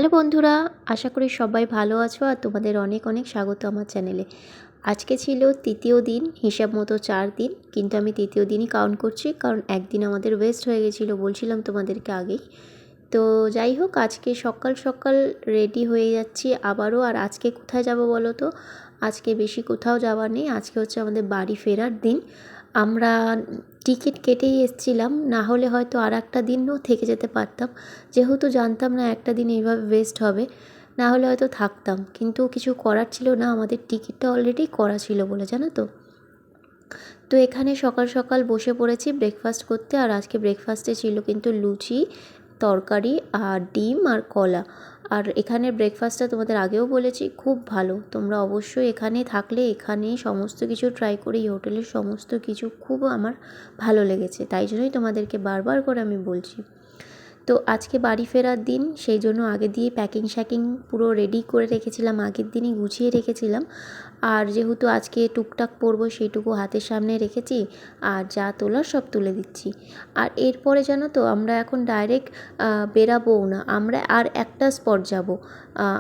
Hello বন্ধুরা, আশা করি সবাই ভালো আছো আর তোমাদের অনেক অনেক স্বাগত আমার চ্যানেলে। আজকে ছিল তৃতীয় দিন, হিসাব মতো 4 দিন, কিন্তু আমি তৃতীয় দিনই কাউন্ট করছি কারণ একদিন আমাদের ওয়েস্ট হয়ে গেছিলো, বলছিলাম তোমাদেরকে আগেই। তো যাই হোক, আজকে সকাল সকাল রেডি হয়ে যাচ্ছি আবারও। আর আজকে কোথায় যাব বলো তো? আজকে বেশি কোথাও যাওয়ার নেই, আজকে হচ্ছে আমাদের বাড়ি ফেরার দিন। আমরা টিকিট কেটেই এসেছিলাম, না হলে হয়তো আর একটা দিনও থেকে যেতে পারতাম, যেহেতু জানতাম না একটা দিন এইভাবে ওয়েস্ট হবে, না হলে হয়তো থাকতাম, কিন্তু কিছু করার ছিল না, আমাদের টিকিটটা অলরেডি করা ছিল বলে, জানো তো। তো এখানে সকাল সকাল বসে পড়েছি ব্রেকফাস্ট করতে। আর আজকে ব্রেকফাস্টে ছিল কিন্তু লুচি, তরকারি আর ডিম আর কলা। আর এখানের ব্রেকফাস্টটা তোমাদের আগেও বলেছি খুব ভালো, তোমরা অবশ্যই এখানে থাকলে এখানে সমস্ত কিছু ট্রাই করে, এই হোটেলের সমস্ত কিছু খুব আমার ভালো লেগেছে, তাই জন্যই তোমাদেরকে বারবার করে আমি বলছি। তো আজকে বাড়ি ফেরার দিন, সেই জন্য আগে দিয়ে প্যাকিং শ্যাকিং পুরো রেডি করে রেখেছিলাম, আগের দিনই গুছিয়ে রেখেছিলাম। আর যেহেতু আজকে টুকটাক পরবো সেইটুকু হাতের সামনে রেখেছি, আর যা তোলার সব তুলে দিচ্ছি। আর এরপরে জানো তো, আমরা এখন ডাইরেক্ট বেরাবোও না, আমরা আর একটা স্পট যাব।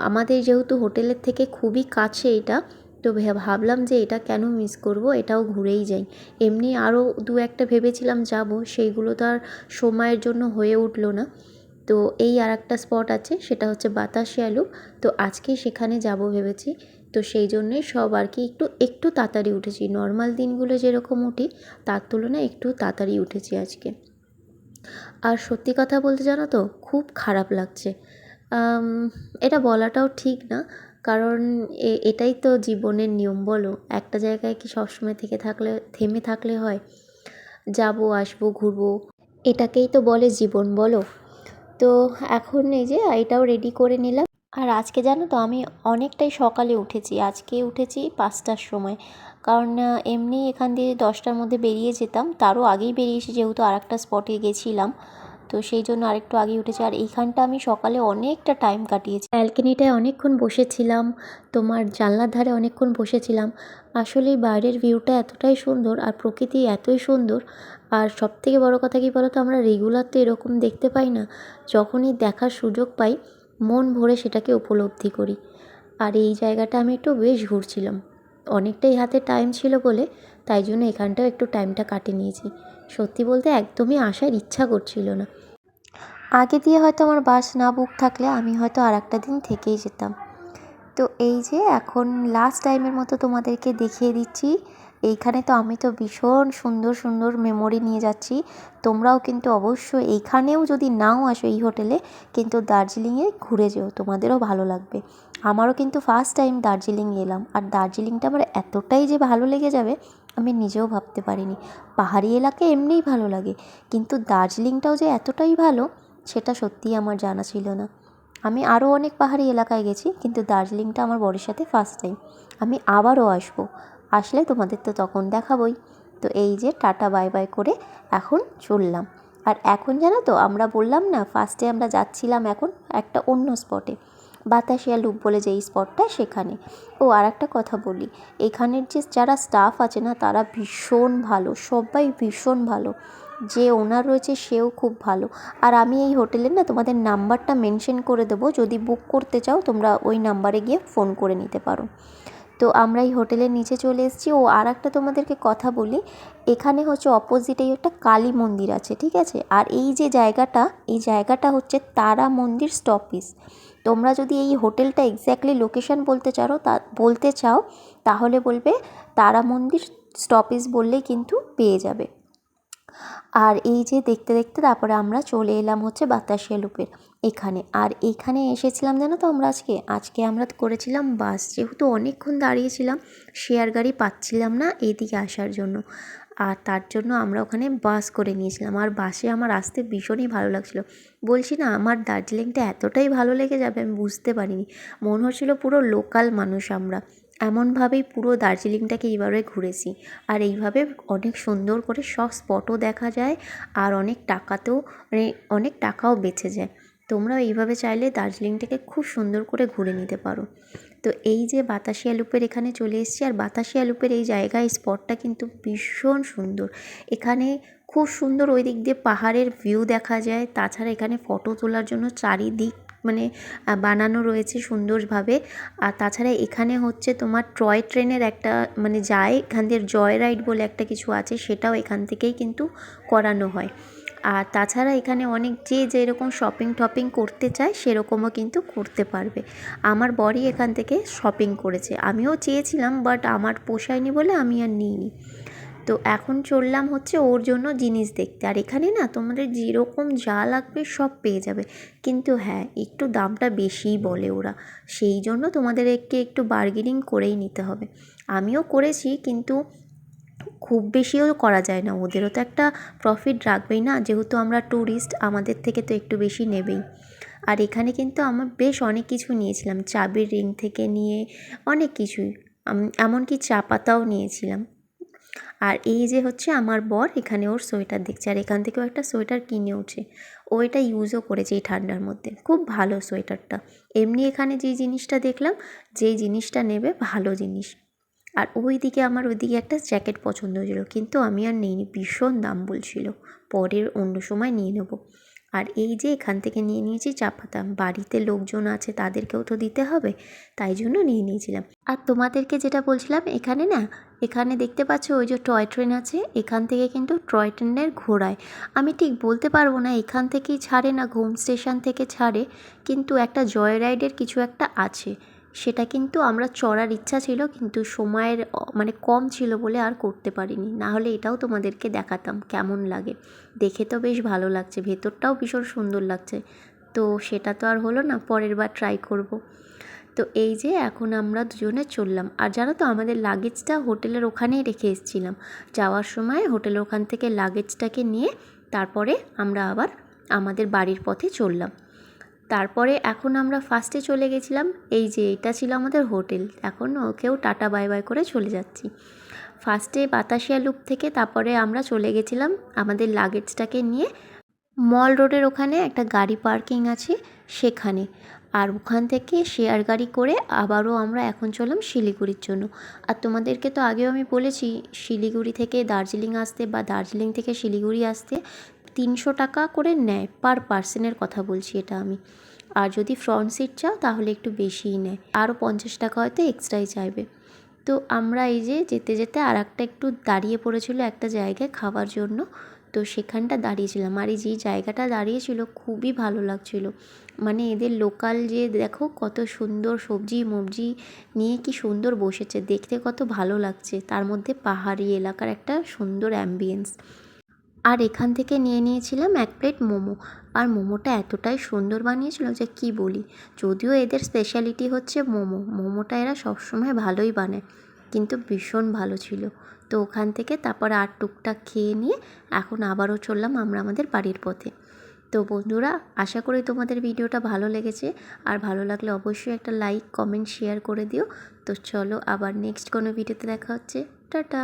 আমাদের যেহেতু হোটেলের থেকে খুবই কাছে এটা, তো ভাবলাম যে এটা কেন মিস করব, এটাও ঘুরেই যাই। এমনি আরও দু একটা ভেবেছিলাম যাব, সেইগুলো তো আর সময়ের জন্য হয়ে উঠলো না। তো এই আর একটা স্পট আছে, সেটা হচ্ছে বাতাসিয়া লুপ। তো আজকে সেখানে যাব ভেবেছি। তো সেই জন্যে সব আর কি একটু একটু তাড়াতাড়ি উঠেছি, নর্মাল দিনগুলো যেরকম উঠি তার তুলনায় একটু তাড়াতাড়ি উঠেছি আজকে। আর সত্যি কথা বলতে জানো তো, খুব খারাপ লাগছে। এটা বলাটাও ঠিক না, কারণ এটাই তো জীবনের নিয়ম বলো, একটা জায়গায় কি সবসময় থেমে থাকলে হয়? যাব, আসবো, ঘুরবো, এটাকেই তো বলে জীবন বলো। তো এখন এই যে এটাও রেডি করে নিলাম। আর আজকে জানো তো, আমি অনেকটাই সকালে উঠেছি, আজকে উঠেছি 5টার সময়। কারণ এমনি এখান দিয়ে 10টার মধ্যে বেরিয়ে যেতাম, তারও আগেই বেরিয়েছি যেহেতু আর একটা স্পটে গেছিলাম, তো সেই জন্য আরেকটু আগে উঠেছি। আর এইখানটা আমি সকালে অনেকটা টাইম কাটিয়েছি, ব্যালকনিটায় অনেকক্ষণ বসেছিলাম, তোমার জানলার ধারে অনেকক্ষণ বসেছিলাম। আসলে বাইরের ভিউটা এতটাই সুন্দর আর প্রকৃতি এতই সুন্দর। আর সবথেকে বড় কথা কী বলো তো, আমরা রেগুলার তো এরকম দেখতে পাই না, যখনই দেখার সুযোগ পাই মন ভরে সেটাকে উপলব্ধি করি। আর এই জায়গাটা আমি একটু বেশ ঘুরছিলাম, অনেকটাই হাতে টাইম ছিল বলে, তাই জন্য এখানটাও একটু টাইমটা কাটিয়ে নিয়েছি। সত্যি বলতে একদমই আসার ইচ্ছা করছিল না, আগে দিয়ে হয়তো আমার বাস না বুক থাকলে আমি হয়তো আর একটা দিন থেকেই যেতাম। তো এই যে এখন লাস্ট টাইমের মতো তোমাদেরকে দেখিয়ে দিচ্ছি। এইখানে তো আমি তো ভীষণ সুন্দর সুন্দর মেমোরি নিয়ে যাচ্ছি, তোমরাও কিন্তু অবশ্যই এইখানেও যদি নাও আসো এই হোটেলে, কিন্তু দার্জিলিংয়ে ঘুরে যেও, তোমাদেরও ভালো লাগবে। আমারও কিন্তু ফার্স্ট টাইম দার্জিলিং এলাম, আর দার্জিলিংটা আমার এতটাই যে ভালো লেগে যাবে আমি নিজেও ভাবতে পারিনি। পাহাড়ি এলাকা এমনিই ভালো লাগে, কিন্তু দার্জিলিংটাও যে এতটাই ভালো সেটা সত্যিই আমার জানা ছিল না। আমি আরও অনেক পাহাড়ি এলাকায় গেছি, কিন্তু দার্জিলিংটা আমার বরের সাথে ফার্স্ট টাইম। আমি আবারও আসবো, আসলে তোমাদের তো তখন দেখাবই। তো এই যে টাটা বাই বাই করে এখন চললাম। আর এখন জানো তো, আমরা বললাম না ফার্স্টে আমরা যাচ্ছিলাম এখন একটা অন্য স্পটে, বাতাসিয়া লুপ বলে যেই স্পটটা সেখানে। ও আর একটা কথা বলি, এখানের যে যারা স্টাফ আছে না তারা ভীষণ ভালো, সবাই ভীষণ ভালো। যে ওনার রয়েছে সেও খুব ভালো। আর আমি এই হোটেলের না তোমাদের নাম্বারটা মেনশন করে দেবো, যদি বুক করতে চাও তোমরা ওই নাম্বারে গিয়ে ফোন করে নিতে পারো। তো আমরা এই হোটেলের নিচে চলে এসেছি। ও আর একটা তোমাদেরকে কথা বলি, এখানে হচ্ছে অপোজিটেই একটা কালী মন্দির আছে, ঠিক আছে। আর এই যে জায়গাটা, এই জায়গাটা হচ্ছে তারা মন্দির স্টপেজ। তোমরা যদি এই হোটেলটা এক্স্যাক্টলি লোকেশন বলতে চাও তাহলে বলবে তারা মন্দির স্টপেজ বললেই কিন্তু পেয়ে যাবে। আর এই যে দেখতে দেখতে তারপরে আমরা চলে এলাম হচ্ছে বাতাসিয়া লুপের এখানে। আর এইখানে এসেছিলাম জানো তো, আমরা আজকে আমরা করেছিলাম বাস, যেহেতু অনেকক্ষণ দাঁড়িয়েছিলাম, শেয়ার গাড়ি পাচ্ছিলাম না এইদিকে আসার জন্য, আর তার জন্য আমরা ওখানে বাস করে নিয়েছিলাম। আর বাসে আমার আসতে ভীষণই ভালো লাগছিলো, বলছি না আমার দার্জিলিংটা এতটাই ভালো লেগে যাবে আমি বুঝতে পারিনি। মনে হচ্ছিলো পুরো লোকাল মানুষ আমরা, এমনভাবেই পুরো দার্জিলিংটাকে এইভাবে ঘুরেছি। আর এইভাবে অনেক সুন্দর করে সব স্পটও দেখা যায়, আর অনেক টাকাও বেঁচে যায়। তোমরাও এইভাবে চাইলে দার্জিলিংটাকে খুব সুন্দর করে ঘুরে নিতে পারো। তো এই যে বাতাসিয়া লুপের এখানে চলে এসেছি, আর বাতাসিয়া লুপের এই জায়গায় স্পটটা কিন্তু ভীষণ সুন্দর। এখানে খুব সুন্দর ওই দিক দিয়ে পাহাড়ের ভিউ দেখা যায়, তাছাড়া এখানে ফটো তোলার জন্য চারিদিক মানে বানানো রয়েছে সুন্দরভাবে। আর তাছাড়া এখানে হচ্ছে তোমার টয় ট্রেনের একটা মানে যায়, এখান দিয়ে জয় রাইড বলে একটা কিছু আছে, সেটাও এখান থেকেই কিন্তু করানো হয়। আর তাছাড়া এখানে অনেক যে যেরকম শপিং টপিং করতে চায় সেরকমও কিন্তু করতে পারবে। আমার বরই এখান থেকে শপিং করেছে, আমিও চেয়েছিলাম বাট আমার পোষায়নি বলে আমি আর নিইনি। তো এখন চললাম হচ্ছে ওর জন্য জিনিস দেখতে। আর এখানে না তোমাদের যেরকম যা লাগবে সব পেয়ে যাবে, কিন্তু হ্যাঁ একটু দামটা বেশিই বলে ওরা, সেই জন্য তোমাদেরকে একটু বার্গেনিং করেই নিতে হবে। আমিও করেছি, কিন্তু খুব বেশিও করা যায় না, ওদেরও তো একটা প্রফিট রাখবেই না, যেহেতু আমরা ট্যুরিস্ট আমাদের থেকে তো একটু বেশি নেবেই। আর এখানে কিন্তু আমার বেশ অনেক কিছু নিয়েছিলাম, চাবির রিং থেকে নিয়ে অনেক কিছুই, এমনকি চা পাতাও নিয়েছিলাম। আর এই যে হচ্ছে আমার বর এখানে ওর সোয়েটার দেখছে, আর এখান থেকেও একটা সোয়েটার কিনেওছে, ও এটা ইউজও করেছে এই ঠান্ডার মধ্যে, খুব ভালো সোয়েটারটা। এমনি এখানে যেই জিনিসটা দেখলাম, যেই জিনিসটা নেবে ভালো জিনিস। আর ওইদিকে আমার ওইদিকে একটা জ্যাকেট পছন্দ হয়েছিল, কিন্তু আমি আর নিইনি, ভীষণ দাম বলছিল, পরের অন্য সময় নিয়ে নেব। আর এই যে এখান থেকে নিয়ে নিয়েছি চা পাতা, বাড়িতে লোকজন আছে তাদেরকেও তো দিতে হবে, তাই জন্য নিয়ে নিয়েছিলাম। আর তোমাদেরকে যেটা বলছিলাম, এখানে না, এখানে দেখতে পাচ্ছ ওই যে টয় ট্রেন আছে, এখান থেকে কিন্তু টয় ট্রেনের ঘোরায়, আমি ঠিক বলতে পারবো না এখান থেকেই ছাড়ে না ঘুম স্টেশন থেকে ছাড়ে, কিন্তু একটা জয় রাইডের কিছু একটা আছে, সেটা কিন্তু আমরা চড়ার ইচ্ছা ছিল, কিন্তু সময়ের মানে কম ছিল বলে আর করতে পারিনি, না হলে এটাও তোমাদেরকে দেখাতাম কেমন লাগে। দেখে তো বেশ ভালো লাগছে, ভেতরটাও ভীষণ সুন্দর লাগছে, তো সেটা তো আর হলো না, পরের বার ট্রাই করব। তো এই যে এখন আমরা দুজনে চললাম। আর জানো তো আমাদের লাগেজটা হোটেলের ওখানেই রেখে এসেছিলাম, যাওয়ার সময় হোটেলের ওখান থেকে লাগেজটাকে নিয়ে তারপরে আমরা আবার আমাদের বাড়ির পথে চললাম। তারপরে এখন আমরা ফার্স্টে চলে গেছিলাম, এই যে এটা ছিল আমাদের হোটেল, এখন ওকেও টাটা বাই বাই করে চলে যাচ্ছি। ফার্স্টে বাতাসিয়া লুপ থেকে তারপরে আমরা চলে গেছিলাম আমাদের লাগেজটাকে নিয়ে মল রোডের ওখানে একটা গাড়ি পার্কিং আছে সেখানে, আর ওখান থেকে শেয়ার গাড়ি করে আবারও আমরা এখন চললাম শিলিগুড়ির জন্য। আর তোমাদেরকে তো আগেও আমি বলেছি, শিলিগুড়ি থেকে দার্জিলিং আসতে বা দার্জিলিং থেকে শিলিগুড়ি আসতে 300 টাকা করে নেয় পার পার্সনের কথা বলছি এটা আমি। আর যদি ফ্রন্ট সিট চাও তাহলে একটু বেশিই নেয়, আরও 50 টাকা হয়তো এক্সট্রাই চাইবে। তো আমরা এই যে যেতে যেতে আর একটা একটু দাঁড়িয়ে পড়েছিল একটা জায়গায় খাওয়ার জন্য, তো সেখানটা দাঁড়িয়েছিলাম। আর এই যে জায়গাটা দাঁড়িয়েছিল খুবই ভালো লাগছিল, মানে এদের লোকাল যে দেখো কত সুন্দর সবজি মবজি নিয়ে কি সুন্দর বসেছে, দেখতে কত ভালো লাগছে, তার মধ্যে পাহাড়ি এলাকার একটা সুন্দর অ্যাম্বিয়েন্স। আর এখান থেকে নিয়ে নিয়েছিলাম 1 প্লেট মোমো, আর মোমোটা এতটাই সুন্দর বানিয়েছিল যে কি বলি, যদিও এদের স্পেশালিটি হচ্ছে মোমো, মোমোটা এরা সবসময় ভালোই বানায়, কিন্তু ভীষণ ভালো ছিল। তো ওখান থেকে তারপর আর টুকটাক খেয়ে নিয়ে এখন আবারও চললাম আমরা আমাদের বাড়ির পথে। তো বন্ধুরা, আশা করি তোমাদের ভিডিওটা ভালো লেগেছে, আর ভালো লাগলে অবশ্যই একটা লাইক কমেন্ট শেয়ার করে দিও। তো চলো আবার নেক্সট কোনো ভিডিওতে দেখা হচ্ছে, টাটা।